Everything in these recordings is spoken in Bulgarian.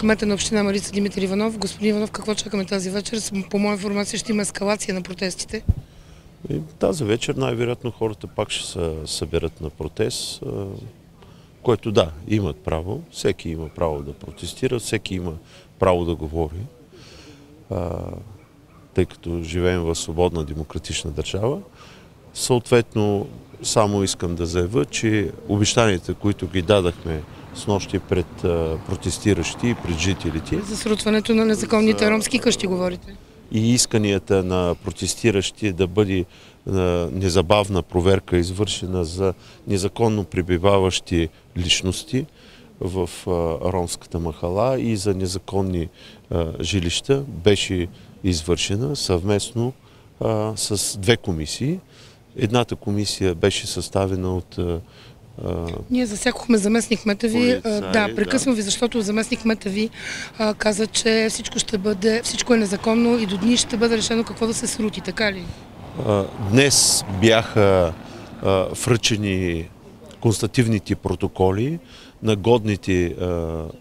кмета на община Марица Димитър Иванов. Господин Иванов, какво чакаме тази вечер? По моя информация ще има ескалация на протестите. Тази вечер най-вероятно хората пак ще се съберат на протест, което да, имат право. Всеки има право да протестира, всеки има право да говори, тъй като живеем в свободна демократична държава. Съответно, само искам да заявя, че обещанията, които ги дадахме снощи пред протестиращи и пред жителите. За срутването на незаконните ромски къщи говорите. И исканията на протестиращи да бъде незабавна проверка извършена за незаконно пребиваващи личности в ромската махала и за незаконни жилища беше извършена съвместно с две комисии. Едната комисия беше съставена от Ние засякохме заместник-кмета ви. Прекъсвам ви, защото заместник-кмета ви каза, че всичко е незаконно и до дни ще бъде решено какво да се срути, така ли? Днес бяха връчени констативните протоколи на годните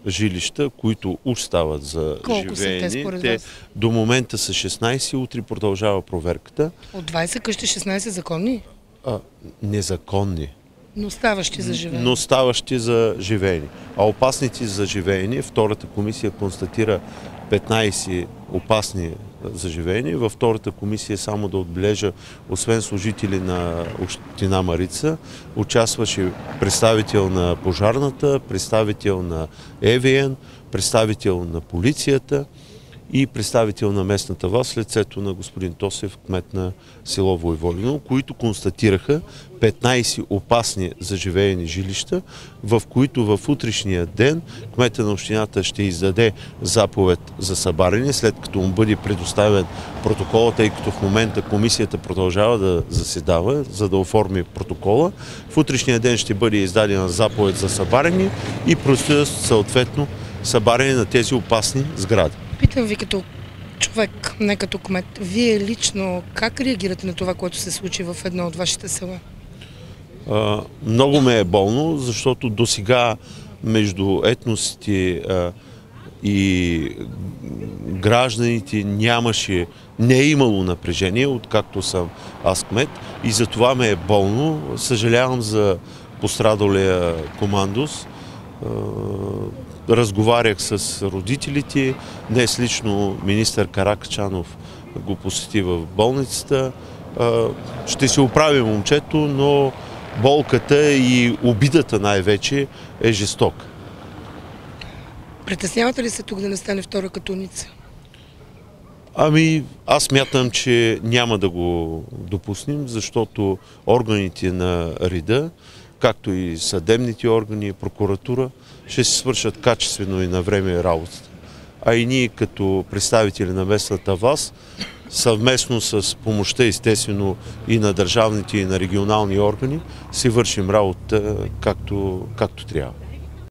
жилища, които уж стават за живеене. Те до момента са 16, утре продължава проверката. От 20 къщи 16 законни? Незаконни. Но ставащи за живеене. Но ставащи за живеене. А опасните за живеене, втората комисия констатира 15 опасни за живеене. Във втората комисия само да отбележа, освен служители на община Марица, участваше представител на пожарната, представител на ЕВН, представител на полицията и представител на местната власт, в лицето на господин Тосев, кмет на село Войводино, които констатираха 15 опасни за живеене жилища, в които в утрешния ден кмета на общината ще издаде заповед за събаряне, след като му бъде предоставен протокола, тъй като в момента комисията продължава да заседава, за да оформи протокола. В утрешния ден ще бъде издадена заповед за събаряне и предстои съответно събаряне на тези опасни сгради. Питам ви като човек, не като кмет, вие лично как реагирате на това, което се случи в едно от вашите села? Много ме е болно, защото досега между етносите и гражданите не е имало напрежение, откакто съм аз кмет, и за това ме е болно. Съжалявам за пострадалия командос. Разговарях с родителите. Днес лично министър Каракачанов го посети в болницата. Ще се оправи момчето, но болката и обидата най-вече е жестока. Притеснявате ли се тук да не стане втора Катуница? Аз смятам, че няма да го допуснем, защото органите на реда, както и съдебните органи и прокуратура, ще се свършат качествено и на време работата. А и ние като представители на местната власт, съвместно с помощта естествено и на държавните и на регионални органи, си вършим работа както трябва.